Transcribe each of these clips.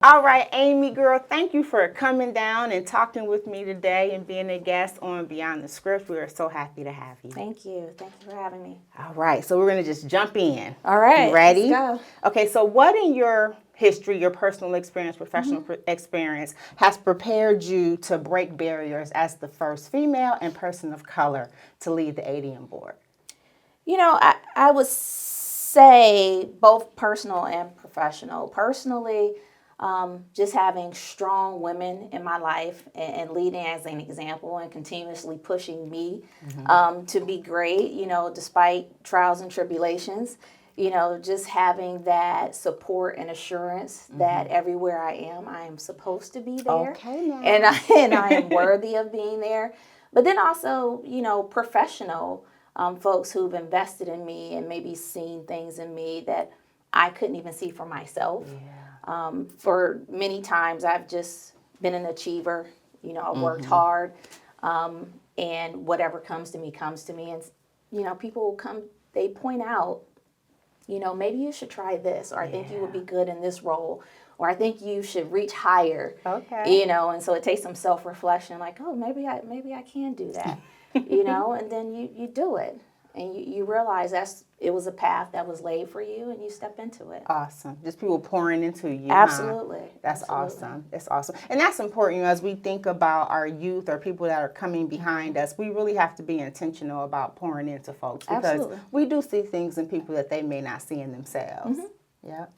All right, Amy, girl, thank you for coming down and talking with me today and being a guest on Beyond the Script. We are so happy to have you. Thank you. Thank you for having me. All right, so we're going to just jump in. All right, You ready? let's go. Okay, so what in your history, your personal experience, professional experience, has prepared you to break barriers as the first female and person of color to lead the ADM board? I would say both personal and professional. Personally, just having strong women in my life and leading as an example and continuously pushing me to be great, despite trials and tribulations. Just having that support and assurance that everywhere I am supposed to be there. Okay, now. And I am worthy of being there. But then also, professional folks who've invested in me and maybe seen things in me that I couldn't even see for myself. For many times, I've just been an achiever. I've worked hard, and whatever comes to me comes to me. And people come, they point out, maybe you should try this, or I think you would be good in this role, or I think you should reach higher. Okay. And so it takes some self-reflection, like, oh, maybe I can do that. And then you do it, and you realize it was a path that was laid for you, and you step into it. Awesome. Just people pouring into you. Absolutely. Huh? That's awesome. That's awesome. And that's important. As we think about our youth or people that are coming behind us, we really have to be intentional about pouring into folks because we do see things in people that they may not see in themselves. Yeah.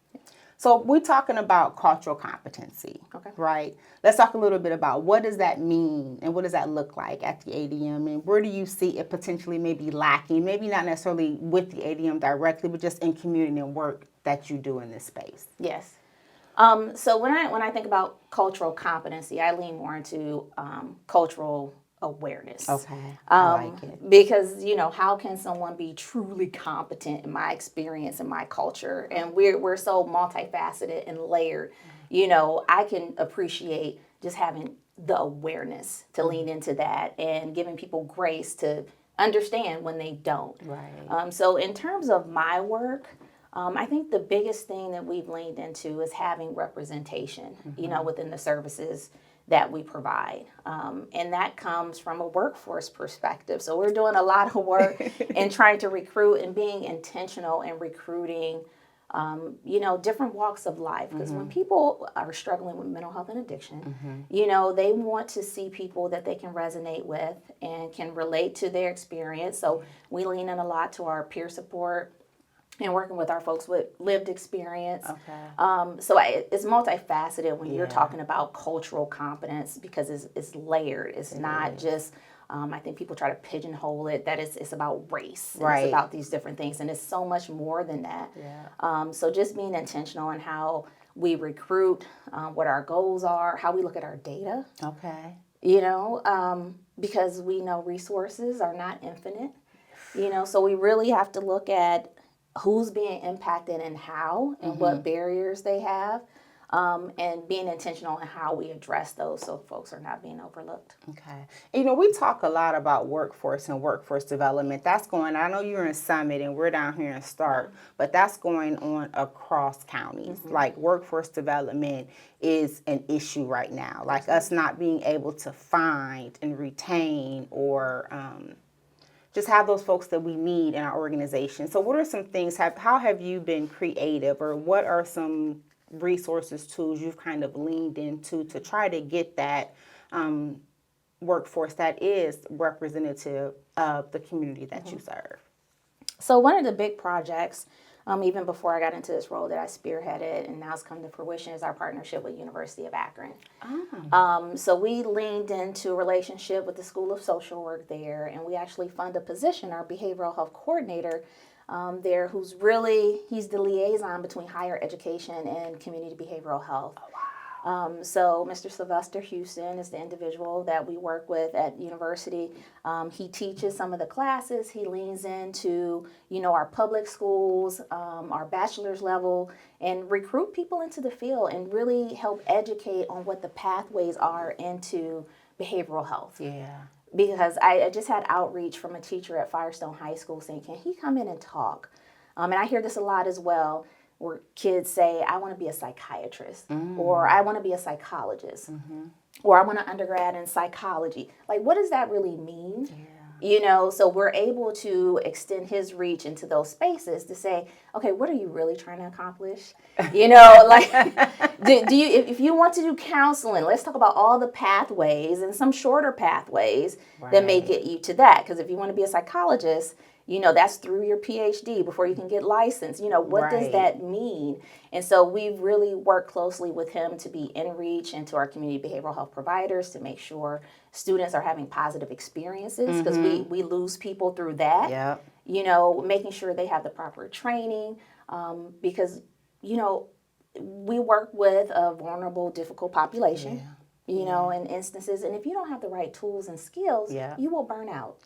So we're talking about cultural competency, right? Let's talk a little bit about what does that mean and what does that look like at the ADM, and where do you see it potentially maybe lacking, maybe not necessarily with the ADM directly, but just in community and work that you do in this space? Yes. So when I think about cultural competency, I lean more into cultural awareness. Okay, I like it. Because how can someone be truly competent in my experience and my culture? And we're so multifaceted and layered. I can appreciate just having the awareness to lean into that and giving people grace to understand when they don't. Right. So in terms of my work, I think the biggest thing that we've leaned into is having representation, within the services that we provide. And that comes from a workforce perspective. So we're doing a lot of work in trying to recruit and being intentional in recruiting, different walks of life. Because when people are struggling with mental health and addiction, they want to see people that they can resonate with and can relate to their experience. So we lean in a lot to our peer support and working with our folks with lived experience. So it's multifaceted when you're talking about cultural competence because it's layered. It's not just, I think people try to pigeonhole it, that it's about race. It's about these different things. And it's so much more than that. So just being intentional in how we recruit, what our goals are, how we look at our data. Because we know resources are not infinite. So we really have to look at who's being impacted and how and what barriers they have, and being intentional in how we address those so folks are not being overlooked. Okay. We talk a lot about workforce and workforce development. That's going, I know you're in Summit and we're down here in Stark, but that's going on across counties. Like workforce development is an issue right now. Like us not being able to find and retain or just have those folks that we need in our organization. So what are some things, how have you been creative, or what are some resources, tools you've kind of leaned into to try to get that workforce that is representative of the community that you serve? So one of the big projects, even before I got into this role that I spearheaded and now it's come to fruition, is our partnership with University of Akron. So we leaned into a relationship with the School of Social Work there, and we actually fund a position, our behavioral health coordinator there, he's the liaison between higher education and community behavioral health. So Mr. Sylvester Houston is the individual that we work with at university. He teaches some of the classes. He leans into, our public schools, our bachelor's level, and recruit people into the field and really help educate on what the pathways are into behavioral health. Because I just had outreach from a teacher at Firestone High School saying, can he come in and talk? And I hear this a lot as well. where kids say, I want to be a psychiatrist, or I want to be a psychologist, or I want to undergrad in psychology. Like, what does that really mean? So we're able to extend his reach into those spaces to say, okay, what are you really trying to accomplish? Like, do you, if you want to do counseling, let's talk about all the pathways and some shorter pathways that may get you to that. Because if you want to be a psychologist, that's through your PhD before you can get licensed. What does that mean? And so we've really worked closely with him to be in reach into our community behavioral health providers to make sure students are having positive experiences, because we lose people through that. Making sure they have the proper training, because, we work with a vulnerable, difficult population. In instances, and if you don't have the right tools and skills, you will burn out.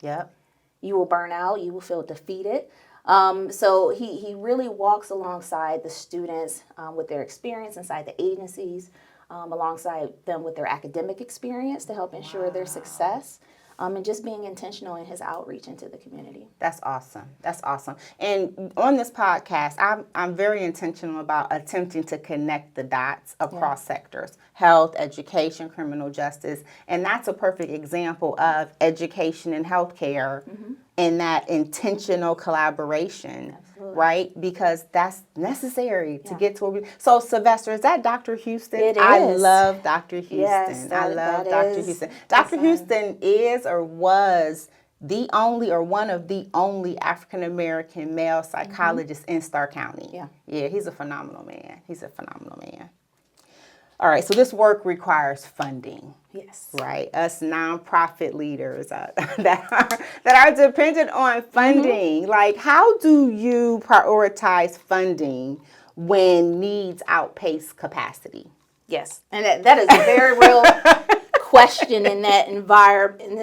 You will burn out, you will feel defeated. So he really walks alongside the students with their experience inside the agencies, alongside them with their academic experience to help ensure their success, and just being intentional in his outreach into the community. That's awesome. That's awesome. And on this podcast, I'm very intentional about attempting to connect the dots across sectors: health, education, criminal justice. And that's a perfect example of education and healthcare in that intentional collaboration. Right? Because that's necessary to get to where we... So, Sylvester, is that Dr. Houston? It is. I love Dr. Houston. Yes, I love Dr. Houston. Dr. Houston is or was the only or one of the only African-American male psychologists in Starr County. Yeah, he's a phenomenal man. All right, so this work requires funding. Yes. Right, us nonprofit leaders that are dependent on funding. Like, how do you prioritize funding when needs outpace capacity? Yes, and that is a very real question in that environment,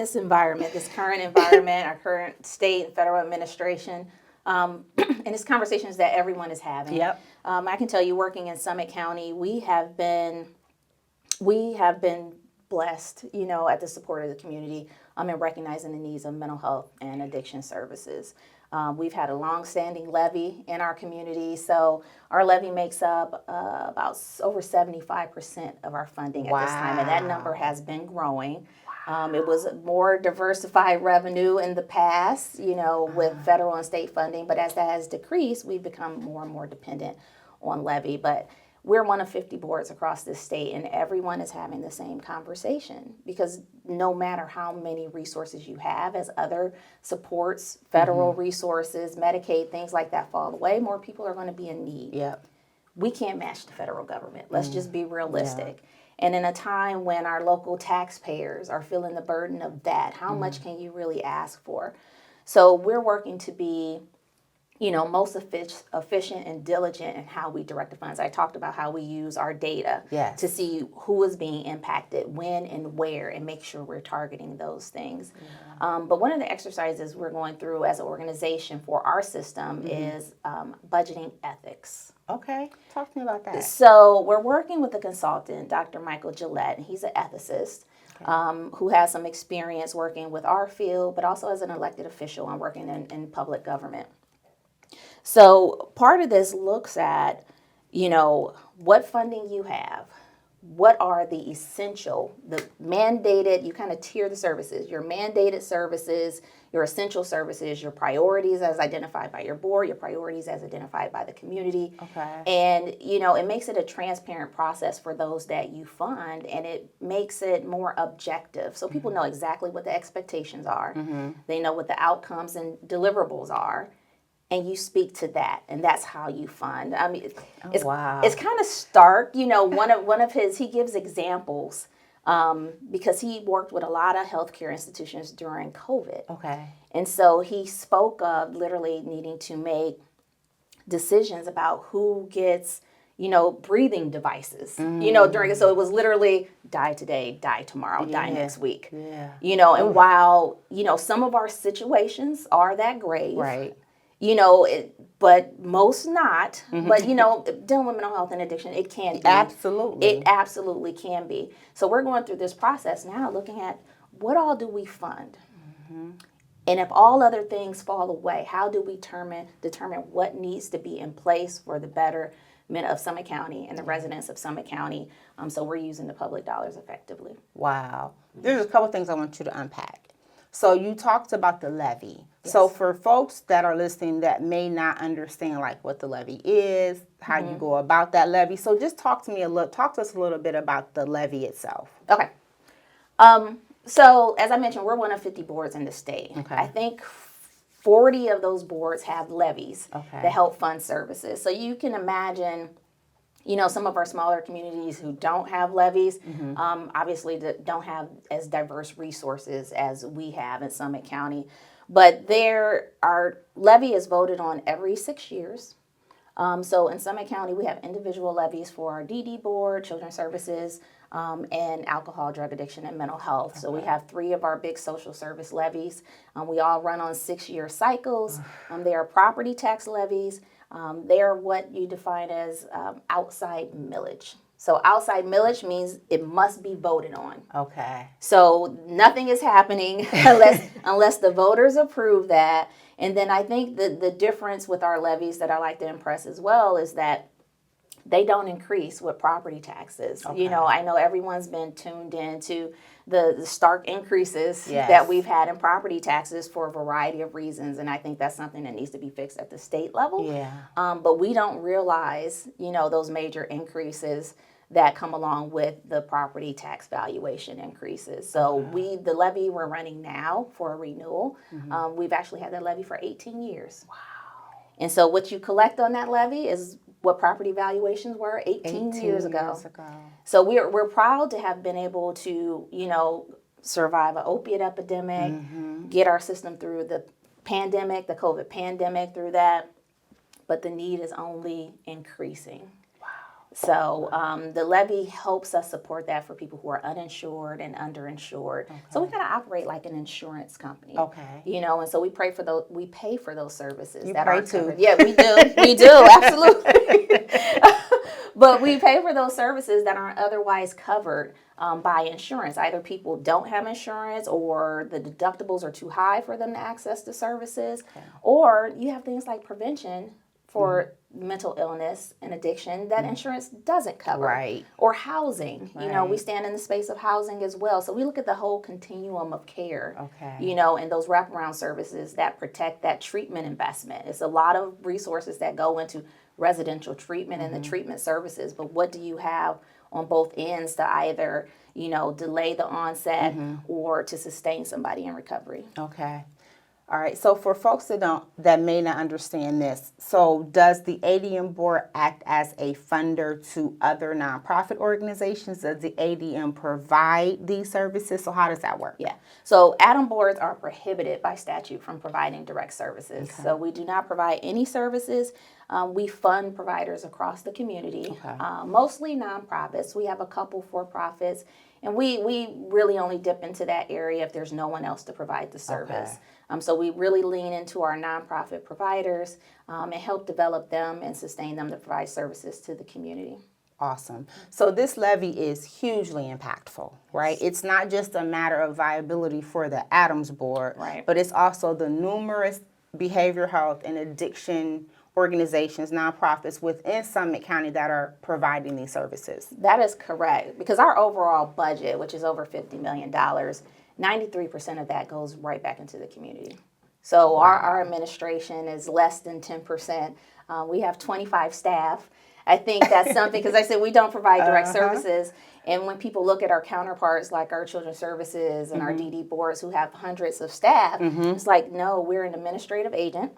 this current environment, our current state and federal administration. And it's conversations that everyone is having. I can tell you, working in Summit County, we have been blessed, at the support of the community, in recognizing the needs of mental health and addiction services. We've had a long-standing levy in our community, so our levy makes up about over 75% of our funding at this time, and that number has been growing. It was more diversified revenue in the past, with federal and state funding, but as that has decreased, we've become more and more dependent on levy. But we're one of 50 boards across this state, and everyone is having the same conversation, because no matter how many resources you have as other supports, federal resources, Medicaid, things like that fall away, more people are going to be in need. We can't match the federal government. Let's just be realistic. And in a time when our local taxpayers are feeling the burden of that, how much can you really ask for? So we're working to be most efficient and diligent in how we direct the funds. I talked about how we use our data to see who is being impacted, when and where, and make sure we're targeting those things. But one of the exercises we're going through as an organization for our system is budgeting ethics. Okay, talk to me about that. So we're working with a consultant, Dr. Michael Gillette, and he's an ethicist. Who has some experience working with our field, but also as an elected official and working in public government. So part of this looks at, what funding you have, what are the essential, the mandated, you kind of tier the services, your mandated services, your essential services, your priorities as identified by your board, your priorities as identified by the community. And, it makes it a transparent process for those that you fund, and it makes it more objective. So people know exactly what the expectations are. They know what the outcomes and deliverables are. And you speak to that, and that's how you fund. I mean, it's kind of stark. One of his, he gives examples because he worked with a lot of healthcare institutions during COVID. And so he spoke of literally needing to make decisions about who gets, breathing devices, during, so it was literally die today, die tomorrow, die next week, and while, some of our situations are that grave. But most not. But, dealing with mental health and addiction, it can be. Absolutely. It absolutely can be. So we're going through this process now looking at what all do we fund? And if all other things fall away, how do we determine what needs to be in place for the better of Summit County and the residents of Summit County. So we're using the public dollars effectively. Wow. There's a couple things I want you to unpack. So you talked about the levy. Yes. So for folks that are listening that may not understand like what the levy is, how you go about that levy. So just talk to us a little bit about the levy itself. Okay. So as I mentioned, we're one of 50 boards in the state. Okay. I think 40 of those boards have levies that help fund services. So you can imagine, some of our smaller communities who don't have levies, obviously don't have as diverse resources as we have in Summit County. But our levy is voted on every 6 years. So in Summit County, we have individual levies for our DD board, children's services, and alcohol, drug addiction, and mental health. Okay. So we have 3 of our big social service levies. We all run on 6-year cycles. They are property tax levies. They are what you define as outside millage. So outside millage means it must be voted on. Okay. So nothing is happening unless the voters approve that. And then I think the difference with our levies that I like to impress as well is that they don't increase with property taxes. Okay. I know everyone's been tuned into the stark increases that we've had in property taxes for a variety of reasons. And I think that's something that needs to be fixed at the state level. Yeah. But we don't realize, those major increases that come along with the property tax valuation increases. So the levy we're running now for a renewal, we've actually had that levy for 18 years. Wow. And so what you collect on that levy is what property valuations were 18 years ago. So we're proud to have been able to, survive an opiate epidemic, get our system through the pandemic, the COVID pandemic through that, but the need is only increasing. So the levy helps us support that for people who are uninsured and underinsured. Okay. So we kind of operate like an insurance company. Okay. And so we pay for those services. You that pray are too. covered. Yeah, we do. We do, absolutely. But we pay for those services that aren't otherwise covered by insurance. Either people don't have insurance or the deductibles are too high for them to access the services. Okay. Or you have things like prevention for mental illness and addiction that insurance doesn't cover. Right. Or housing. Right. We stand in the space of housing as well. So we look at the whole continuum of care. Okay. And those wraparound services that protect that treatment investment. It's a lot of resources that go into residential treatment and the treatment services. But what do you have on both ends to either, delay the onset or to sustain somebody in recovery? Okay. All right, so for folks that may not understand this, so does the ADM board act as a funder to other nonprofit organizations? Does the ADM provide these services? So how does that work? Yeah, so ADM boards are prohibited by statute from providing direct services. Okay. So we do not provide any services. We fund providers across the community, mostly nonprofits. We have a couple for-profits, and we really only dip into that area if there's no one else to provide the service. Okay. So we really lean into our nonprofit providers and help develop them and sustain them to provide services to the community. Awesome. So this levy is hugely impactful, right? It's not just a matter of viability for the Adams board, right, but it's also the numerous behavioral health and addiction organizations, nonprofits within Summit County that are providing these services. That is correct, because our overall budget, which is over $50 million, 93% of that goes right back into the community. So our administration is less than 10%. We have 25 staff. I think that's something, because I said we don't provide direct services. And when people look at our counterparts like our children's services and our DD boards who have hundreds of staff, it's like, no, we're an administrative agent.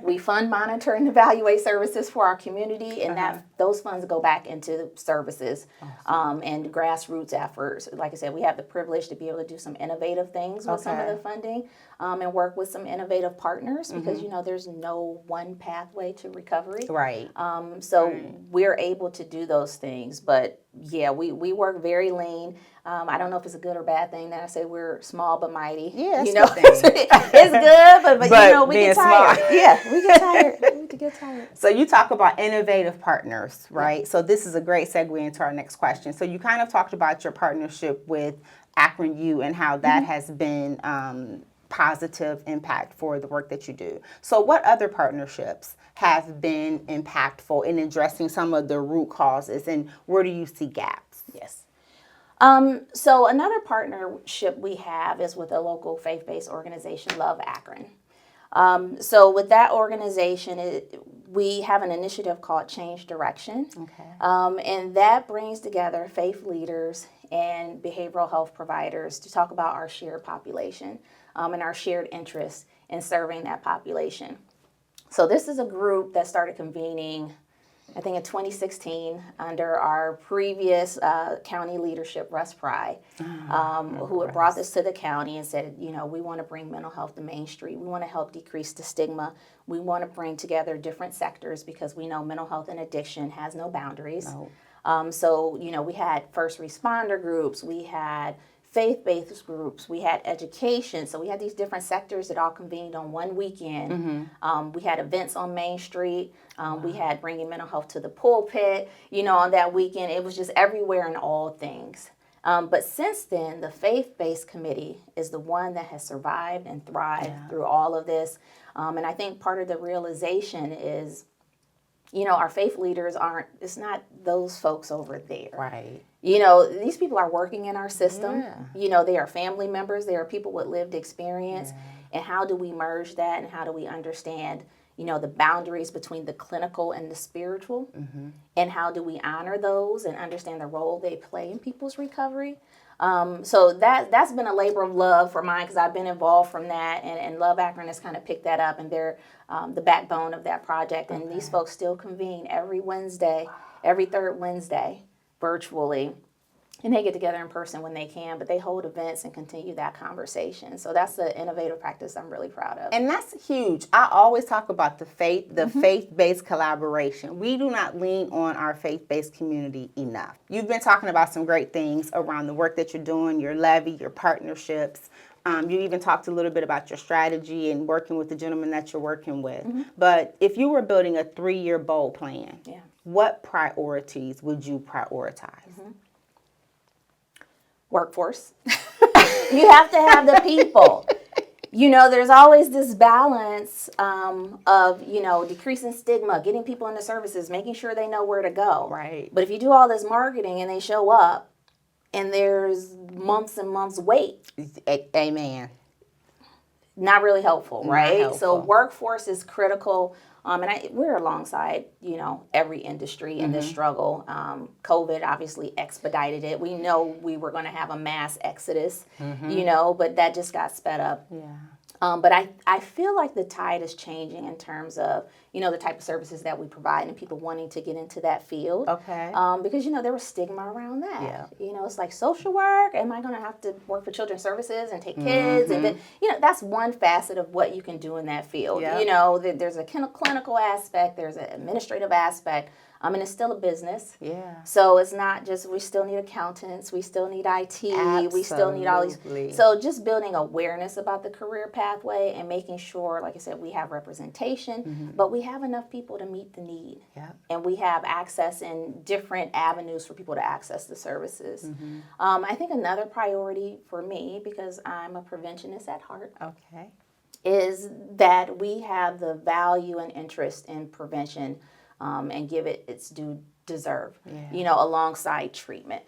We fund, monitor, and evaluate services for our community, and those funds go back into services and grassroots efforts. Like I said, we have the privilege to be able to do some innovative things with some of the funding and work with some innovative partners because, there's no one pathway to recovery. Right. So we're able to do those things. But, yeah, we work very lean. I don't know if it's a good or bad thing that I say we're small but mighty. Yeah, it's it's good, but we get tired. Smart. Yeah, we get tired. We get tired. So you talk about innovative partners, right? Yeah. So this is a great segue into our next question. So you kind of talked about your partnership with Akron U and how that has been positive impact for the work that you do. So what other partnerships have been impactful in addressing some of the root causes, and where do you see gaps? Yes. So another partnership we have is with a local faith-based organization, Love Akron. So with that organization, we have an initiative called Change Direction. Okay. And that brings together faith leaders and behavioral health providers to talk about our shared population and our shared interest in serving that population. So this is a group that started convening, I think, in 2016 under our previous county leadership, Russ Pry, who had brought this to the county and said, we want to bring mental health to Main Street. We want to help decrease the stigma. We want to bring together different sectors because we know mental health and addiction has no boundaries. No. So, we had first responder groups. We had faith-based groups, we had education, so we had these different sectors that all convened on one weekend. We had events on Main Street. We had bringing mental health to the pulpit, on that weekend. It was just everywhere and all things. But since then, the faith-based committee is the one that has survived and thrived through all of this. And I think part of the realization is, our faith leaders it's not those folks over there. Right. These people are working in our system. Yeah. They are family members. They are people with lived experience. And how do we merge that, and how do we understand, the boundaries between the clinical and the spiritual? And how do we honor those and understand the role they play in people's recovery? So that's been a labor of love for mine because I've been involved from that, and Love Akron has kind of picked that up, and they're the backbone of that project. And these folks still convene every Wednesday, every third Wednesday, virtually. And they get together in person when they can, but they hold events and continue that conversation. So that's an innovative practice I'm really proud of. And that's huge. I always talk about the faith-based collaboration. We do not lean on our faith-based community enough. You've been talking about some great things around the work that you're doing, your levy, your partnerships. You even talked a little bit about your strategy and working with the gentleman that you're working with. But if you were building a 3-year bold plan, what priorities would you prioritize? Workforce. You have to have the people. There's always this balance of, decreasing stigma, getting people into services, making sure they know where to go. Right. But if you do all this marketing and they show up and there's months and months wait. Amen. Not really helpful, right? helpful. So workforce is critical. And we're alongside, every industry in this struggle. COVID obviously expedited it. We know we were going to have a mass exodus, but that just got sped up. But I feel like the tide is changing in terms of, the type of services that we provide and people wanting to get into that field. Okay. Because, there was stigma around that. Yeah. It's like social work. Am I going to have to work for children's services and take kids? And then, that's one facet of what you can do in that field. Yeah. There's a clinical aspect. There's an administrative aspect. And it's still a business. Yeah. So it's not just, we still need accountants, we still need IT, we still need all these. So just building awareness about the career pathway and making sure, like I said, we have representation, but we have enough people to meet the need. Yeah. And we have access in different avenues for people to access the services. I think another priority for me, because I'm a preventionist at heart, is that we have the value and interest in prevention and give it its due deserve, alongside treatment.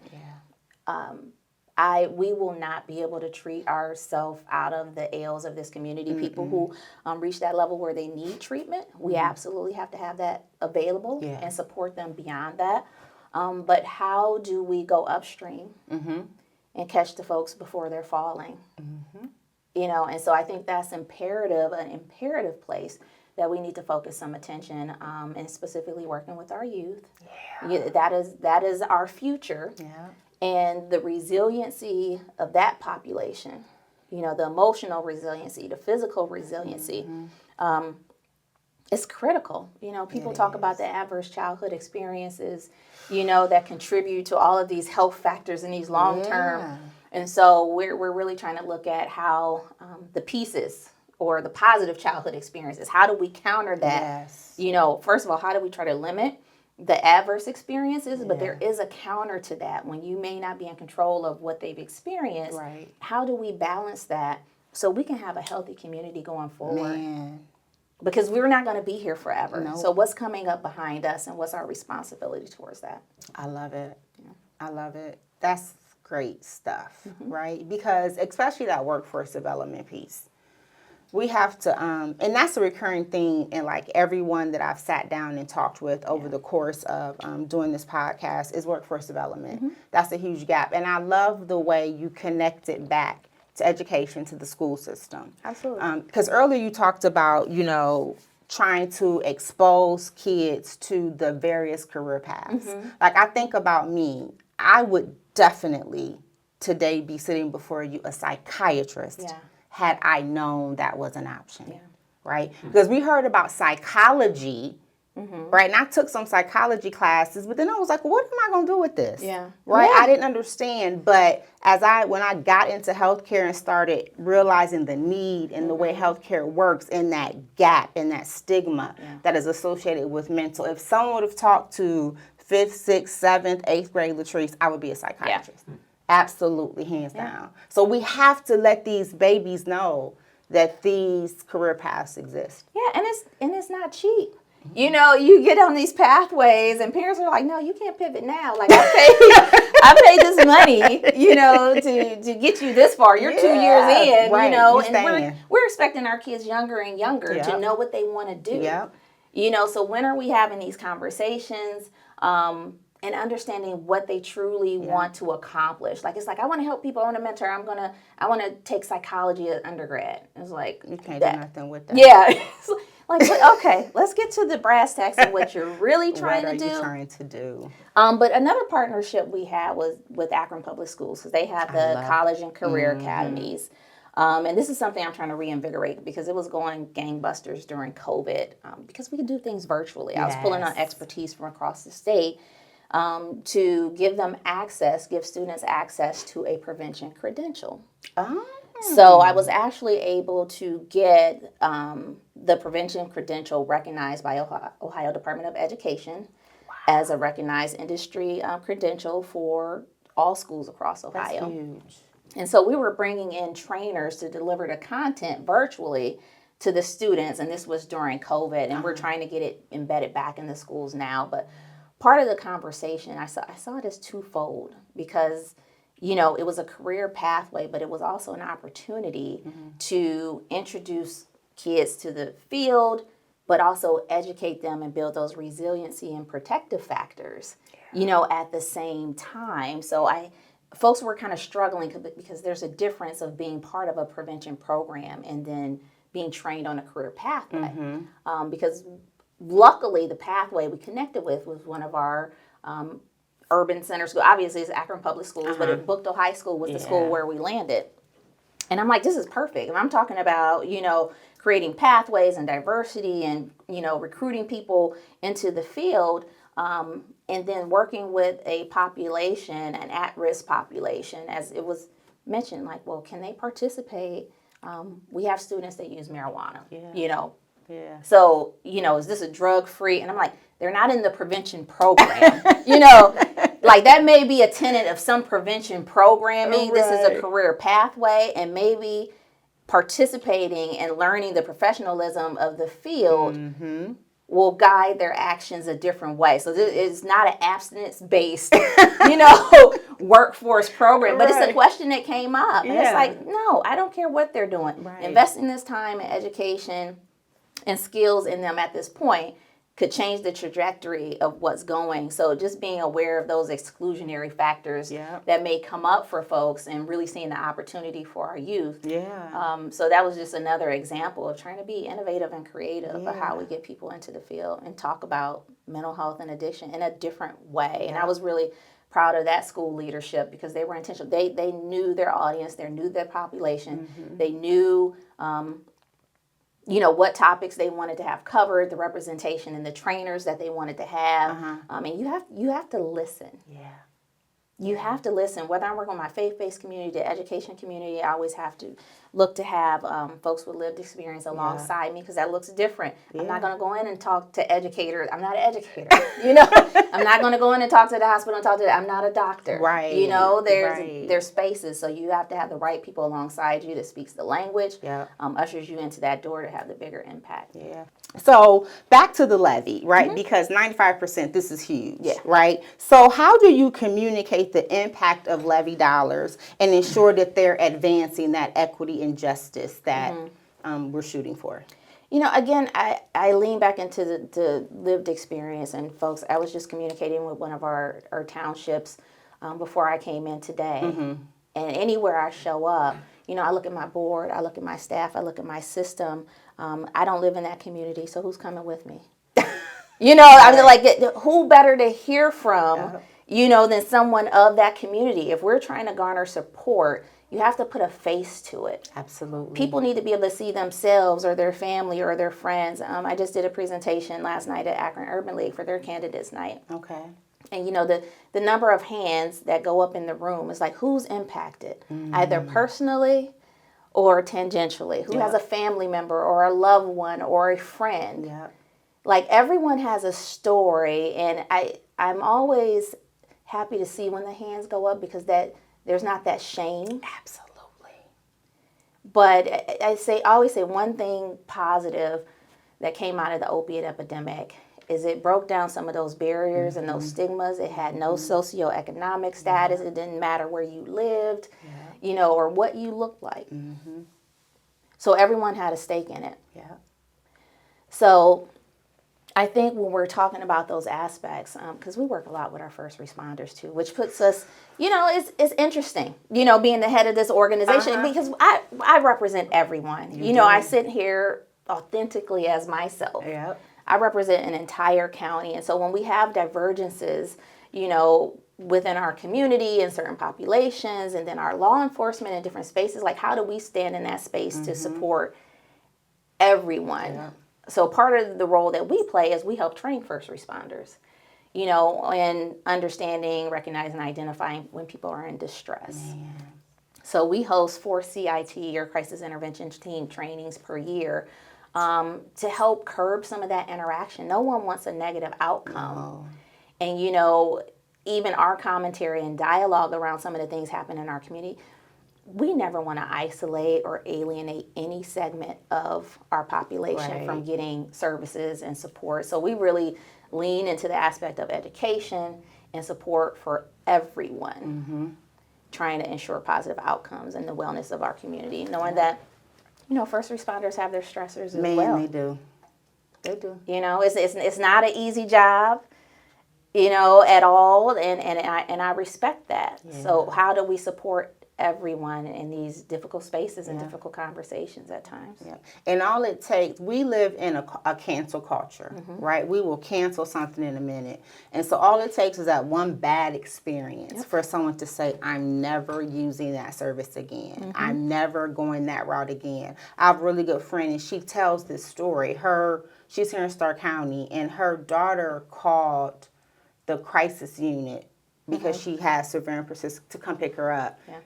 We will not be able to treat ourselves out of the ails of this community. People who reach that level where they need treatment, we absolutely have to have that available and support them beyond that. But how do we go upstream and catch the folks before they're falling? And so I think that's an imperative place that we need to focus some attention, and specifically working with our youth. That is our future. And the resiliency of that population, the emotional resiliency, the physical resiliency, is critical. People talk about the adverse childhood experiences, that contribute to all of these health factors in these long-term. And so we're really trying to look at how the pieces or the positive childhood experiences, how do we counter that? First of all, how do we try to limit the adverse experiences? But there is a counter to that. When you may not be in control of what they've experienced, how do we balance that so we can have a healthy community going forward. Man, Because we're not going to be here forever. Nope. So what's coming up behind us and what's our responsibility towards that? I love it. I love it. That's great stuff, right? Because especially that workforce development piece. We have to, and that's a recurring thing in like everyone that I've sat down and talked with over the course of doing this podcast is workforce development. That's a huge gap. And I love the way you connect it back to education, to the school system. Absolutely. Because earlier you talked about, trying to expose kids to the various career paths. Like I think about me, I would definitely today be sitting before you a psychiatrist had I known that was an option, right? Because we heard about psychology, right? And I took some psychology classes, but then I was like, well, what am I going to do with this? Right? I didn't understand, but when I got into healthcare and started realizing the need and the way healthcare works and that gap and that stigma that is associated with mental, if someone would have talked to 5th, 6th, 7th, 8th grade Latrice, I would be a psychiatrist. Absolutely, hands down. So we have to let these babies know that these career paths exist. Yeah, and it's not cheap. You get on these pathways, and parents are like, "No, you can't pivot now. Like I paid this money, to get you this far. You're 2 years in, right. and we're expecting our kids younger and younger to know what they want to do. So when are we having these conversations? And understanding what they truly want to accomplish. Like, it's like, I want to help people, I want to mentor, I want to take psychology at undergrad. It's like, you can't do nothing with that. Yeah. Like, okay, let's get to the brass tacks of what you're really trying to do. What are you trying to do? But another partnership we had was with Akron Public Schools, because they have the college and career academies. And this is something I'm trying to reinvigorate because it was going gangbusters during COVID, because we could do things virtually. I was pulling on expertise from across the state. To give students access to a prevention credential. So I was actually able to get the prevention credential recognized by Ohio Department of Education as a recognized industry credential for all schools across Ohio. That's huge. And so we were bringing in trainers to deliver the content virtually to the students, and this was during COVID, and we're trying to get it embedded back in the schools now, but part of the conversation, I saw it as twofold because, it was a career pathway, but it was also an opportunity to introduce kids to the field, but also educate them and build those resiliency and protective factors, at the same time. So folks were kind of struggling because there's a difference of being part of a prevention program and then being trained on a career pathway. Because luckily, the pathway we connected with was one of our urban center schools. Obviously, it's Akron Public Schools, but Bookdale High School was the school where we landed. And I'm like, this is perfect. And I'm talking about, creating pathways and diversity and, recruiting people into the field, and then working with a population, an at-risk population, as it was mentioned, like, well, can they participate? We have students that use marijuana, So, is this a drug-free? And I'm like, they're not in the prevention program. Like that may be a tenet of some prevention programming. Right. This is a career pathway, and maybe participating and learning the professionalism of the field will guide their actions a different way. So this is not an abstinence-based, workforce program. But it's a question that came up. And it's like, no, I don't care what they're doing. Right. Investing this time in education and skills in them at this point could change the trajectory of what's going. So just being aware of those exclusionary factors that may come up for folks and really seeing the opportunity for our youth. So that was just another example of trying to be innovative and creative of how we get people into the field and talk about mental health and addiction in a different way. And I was really proud of that school leadership because they were intentional. They knew their audience, they knew their population, they knew what topics they wanted to have covered, the representation and the trainers that they wanted to have. And you have to listen. You have to listen. Whether I'm working with my faith-based community, the education community, I always have to look to have folks with lived experience alongside me because that looks different. I'm not going to go in and talk to educators. I'm not an educator. I'm not going to go in and talk to the hospital and talk to. I'm not a doctor. Right. There's spaces, so you have to have the right people alongside you that speaks the language. Yeah. Ushers you into that door to have the bigger impact. Yeah. So back to the levy, right? Because 95%, this is huge, right? So how do you communicate the impact of levy dollars and ensure that they're advancing that equity and justice that we're shooting for? Again, I lean back into the lived experience and folks. I was just communicating with one of our townships before I came in today. And anywhere I show up, I look at my board, I look at my staff, I look at my system. I don't live in that community, so who's coming with me? I mean, like, who better to hear from, than someone of that community? If we're trying to garner support, you have to put a face to it. Absolutely. People need to be able to see themselves or their family or their friends. I just did a presentation last night at Akron Urban League for their candidates night. Okay. And the number of hands that go up in the room is like, who's impacted? Either personally or tangentially. Who has a family member or a loved one or a friend? Yeah. Like, everyone has a story, and I'm always happy to see when the hands go up because there's not that shame. Absolutely. But I always say one thing positive that came out of the opiate epidemic is it broke down some of those barriers and those stigmas. It had no socioeconomic status. It didn't matter where you lived, or what you looked like. So everyone had a stake in it. Yeah. So I think when we're talking about those aspects, because we work a lot with our first responders too, which puts us, it's interesting, being the head of this organization because I represent everyone. I sit here authentically as myself. Yeah. I represent an entire county. And so when we have divergences, within our community and certain populations and then our law enforcement in different spaces, like, how do we stand in that space to support everyone? Yeah. So part of the role that we play is we help train first responders, in understanding, recognizing, identifying when people are in distress. Man. So we host 4 CIT or crisis intervention team trainings per year to help curb some of that interaction. No one wants a negative outcome. No. And, even our commentary and dialogue around some of the things happening in our community, we never want to isolate or alienate any segment of our population from getting services and support. So we really lean into the aspect of education and support for everyone, trying to ensure positive outcomes and the wellness of our community, knowing that, first responders have their stressors as well. They do. They do. It's not an easy job, at all, and I respect that. Yeah. So how do we support everyone in these difficult spaces and difficult conversations at times? Yeah. And all it takes, we live in a cancel culture, right? We will cancel something in a minute. And so all it takes is that one bad experience for someone to say, I'm never using that service again. I'm never going that route again. I have a really good friend, and she tells this story. She's here in Stark County, and her daughter called the crisis unit because she has severe and persistent to come pick her up. Yeah.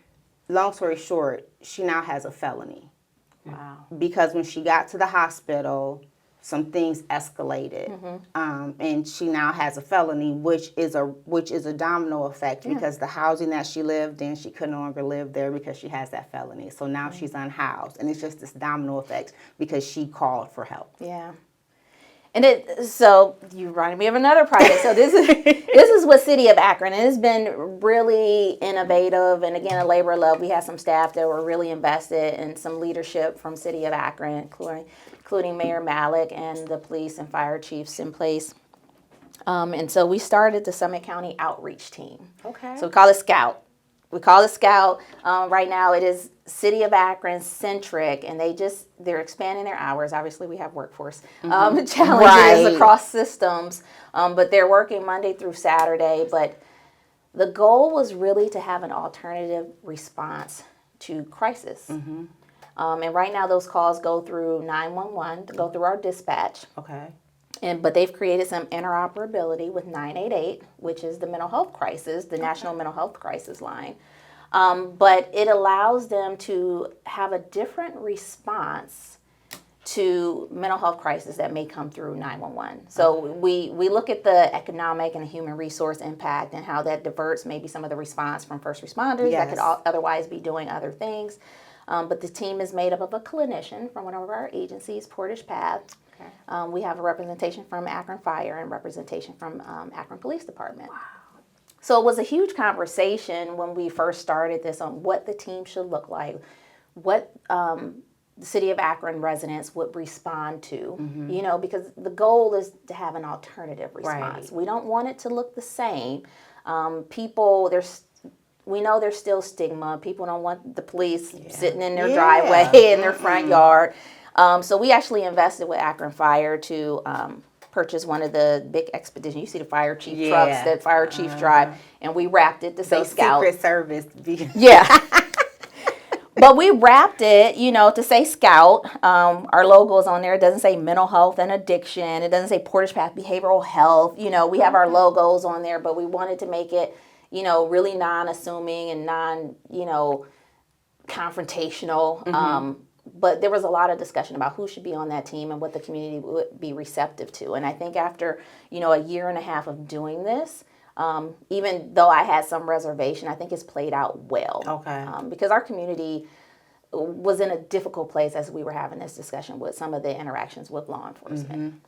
Long story short, she now has a felony. Wow. Because when she got to the hospital, some things escalated, and she now has a felony, which is a domino effect because the housing that she lived in, she could no longer live there because she has that felony. So now she's unhoused, and it's just this domino effect because she called for help. Yeah. And so you reminded me of another project. So this is with City of Akron, and it's been really innovative. And again, a labor of love. We had some staff that were really invested and some leadership from City of Akron, including Mayor Malik and the police and fire chiefs in place. And so we started the Summit County Outreach Team. Okay. So we call it Scout. Right now it is City of Akron centric, and they're expanding their hours. Obviously, we have workforce challenges across systems, but they're working Monday through Saturday. But the goal was really to have an alternative response to crisis. And right now, those calls go through 911, go through our dispatch. Okay. But they've created some interoperability with 988, which is the mental health crisis, the National Mental Health Crisis line. But it allows them to have a different response to mental health crisis that may come through 911. So we look at the economic and human resource impact and how that diverts maybe some of the response from first responders that could otherwise be doing other things. But the team is made up of a clinician from one of our agencies, Portage Path. Okay. We have a representation from Akron Fire and representation from Akron Police Department. Wow. So it was a huge conversation when we first started this on what the team should look like, what the city of Akron residents would respond to, you know, because the goal is to have an alternative response. Right. We don't want it to look the same. We know there's still stigma. People don't want the police sitting in their driveway, in their front yard. So we actually invested with Akron Fire to purchase one of the big expedition. You see the fire chief trucks that fire chiefs drive, and we wrapped it to say Scout. Secret Service. Yeah. But we wrapped it, you know, to say Scout. Our logo is on there. It doesn't say mental health and addiction. It doesn't say Portage Path behavioral health. You know, we have our logos on there, but we wanted to make it, you know, really non-assuming and confrontational. But there was a lot of discussion about who should be on that team and what the community would be receptive to. And I think after, you know, a year and a half of doing this, even though I had some reservation, I think it's played out well. Okay. Because our community was in a difficult place as we were having this discussion with some of the interactions with law enforcement.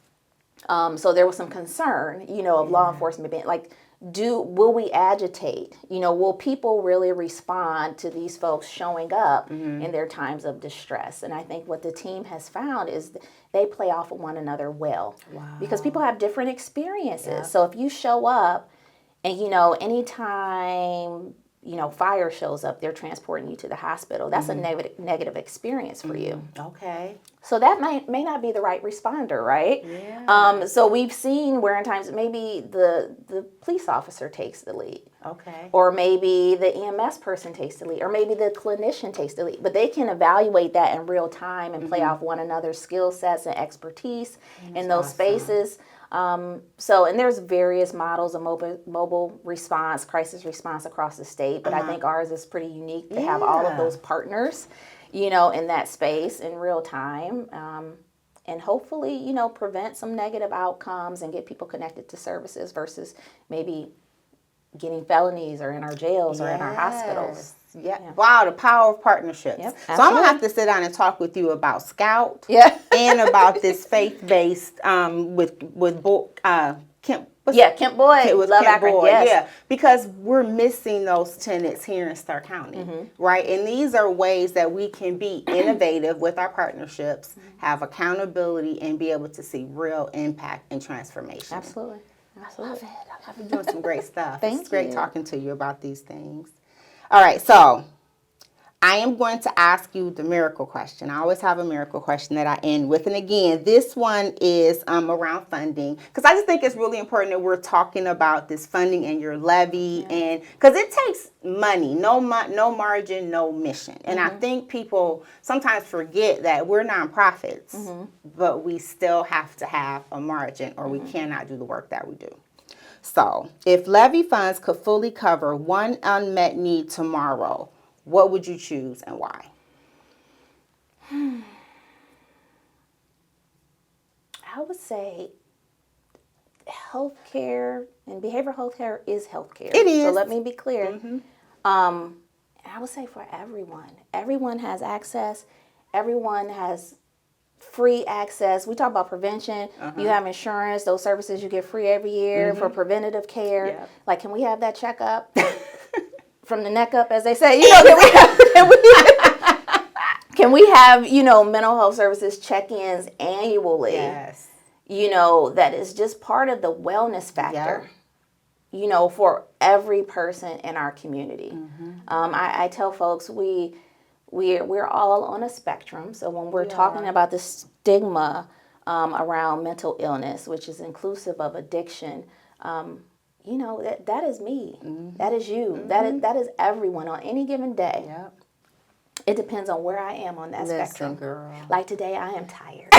So there was some concern, you know, of law enforcement being like, will we agitate? You know, will people really respond to these folks showing up in their times of distress? And I think what the team has found is they play off of one another well. Wow. Because people have different experiences. Yeah. So if you show up and, you know, anytime, you know, fire shows up, they're transporting you to the hospital. That's a negative experience for you. Okay. So that may not be the right responder, right? Yeah. So we've seen where in times maybe the police officer takes the lead. Okay. Or maybe the EMS person takes the lead. Or maybe the clinician takes the lead. But they can evaluate that in real time and play off one another's skill sets and expertise in those spaces. And there's various models of mobile response, crisis response across the state, but I think ours is pretty unique to have all of those partners, you know, in that space in real time, and hopefully, you know, prevent some negative outcomes and get people connected to services versus maybe getting felonies or in our jails or in our hospitals. Yeah. Wow, the power of partnerships. Yep, so I'm going to have to sit down and talk with you about Scout and about this faith-based with Kemp. Kemp Boyd. With Love Kemp Akron, Boyd, yes. Because we're missing those tenets here in Starr County, right? And these are ways that we can be innovative with our partnerships, have accountability, and be able to see real impact and transformation. Absolutely. I love it. I've been doing some great stuff. It's great talking to you about these things. All right, so I am going to ask you the miracle question. I always have a miracle question that I end with. And again, this one is around funding. Because I just think it's really important that we're talking about this funding and your levy. And because it takes money, no margin, no mission. And I think people sometimes forget that we're nonprofits, but we still have to have a margin or we cannot do the work that we do. So, if levy funds could fully cover one unmet need tomorrow, what would you choose and why? I would say healthcare and behavioral healthcare is healthcare. It is. So let me be clear. I would say for everyone. Everyone has access. Everyone has free access. We talk about prevention. You have insurance. Those services you get free every year for preventative care. Yep. Like, can we have that checkup from the neck up, as they say? You know, can we have, you know, mental health services check-ins annually? Yes. You know, that is just part of the wellness factor. You know, for every person in our community. I tell folks we're all on a spectrum. So when we're talking about the stigma around mental illness, which is inclusive of addiction, you know, that is me. That is you. That is everyone on any given day. Yep. It depends on where I am on that spectrum. Girl. Like today, I am tired.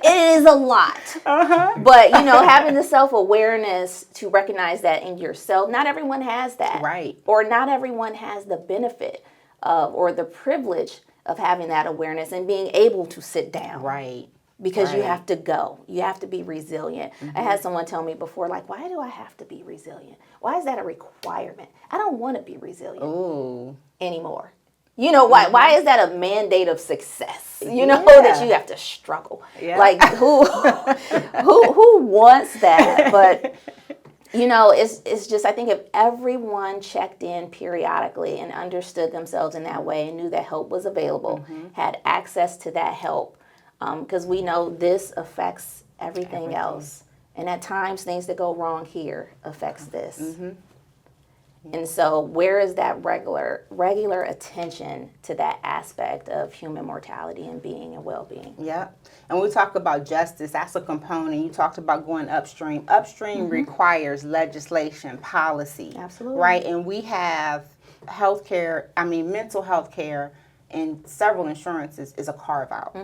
It is a lot. But, having the self-awareness to recognize that in yourself, not everyone has that. Right. Or not everyone has the benefit of or the privilege of having that awareness and being able to sit down. Right. Because you have to go. You have to be resilient. I had someone tell me before, like, why do I have to be resilient? Why is that a requirement? I don't want to be resilient anymore. Why is that a mandate of success? That you have to struggle. Yeah. Like who wants that? But it's just, I think if everyone checked in periodically and understood themselves in that way and knew that help was available, had access to that help, because we know this affects everything else. And at times, things that go wrong here affects this. And so where is that regular attention to that aspect of human mortality and being and well-being? Yeah. And we talk about justice. That's a component. You talked about going upstream. Upstream requires legislation, policy. Absolutely. Right? And we have mental health care in several insurances is a carve-out.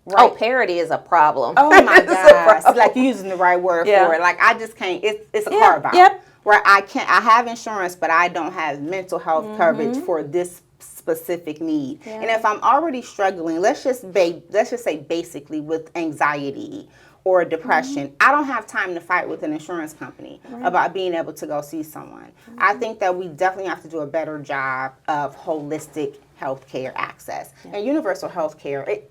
Right. Oh, parity is a problem. Oh my gosh. Like you're using the right word for it. Like I just can't, it's a carve-out. Yep. Where I have insurance, but I don't have mental health coverage for this specific need. And if I'm already struggling, let's just say basically with anxiety or depression, I don't have time to fight with an insurance company about being able to go see someone. I think that we definitely have to do a better job of holistic healthcare access and universal healthcare.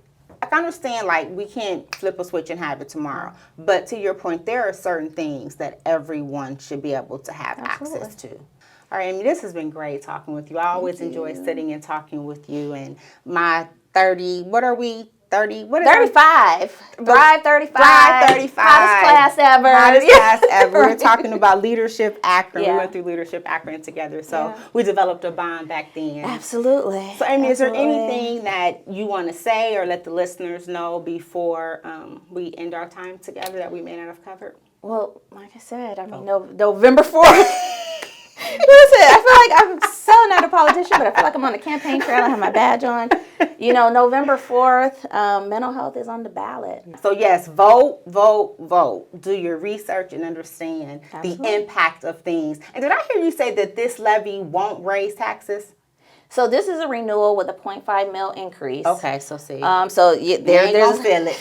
I understand, like, we can't flip a switch and have it tomorrow. But to your point, there are certain things that everyone should be able to have access to. All right, Aimee, this has been great talking with you. I always enjoy sitting and talking with you. And my 30, what are we? 30, what is 35. Thrive 35. Thrive 35. Hottest class ever. Hottest class ever. We're talking about leadership Akron. We went through leadership Akron together. So we developed a bond back then. Absolutely. So, Aimee, is there anything that you want to say or let the listeners know before we end our time together that we may not have covered? Well, like I said, November 4th. Listen, I feel like I'm so not a politician, but I feel like I'm on the campaign trail. I have my badge on. November 4th, mental health is on the ballot. So yes, vote, vote, vote. Do your research and understand the impact of things. And did I hear you say that this levy won't raise taxes? So this is a renewal with a 0.5 mil increase. Okay, so see. There's feel it.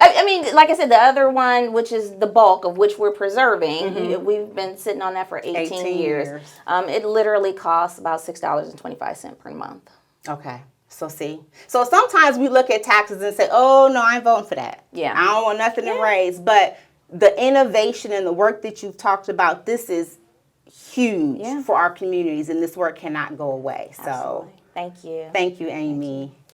I mean, like I said, the other one, which is the bulk of which we're preserving, we've been sitting on that for 18 years. It literally costs about $6.25 per month. Okay. So see. So sometimes we look at taxes and say, oh, no, I ain't voting for that. Yeah. I don't want nothing to raise. But the innovation and the work that you've talked about, this is huge for our communities, and this work cannot go away. So Absolutely. Thank you. Thank you, Aimee.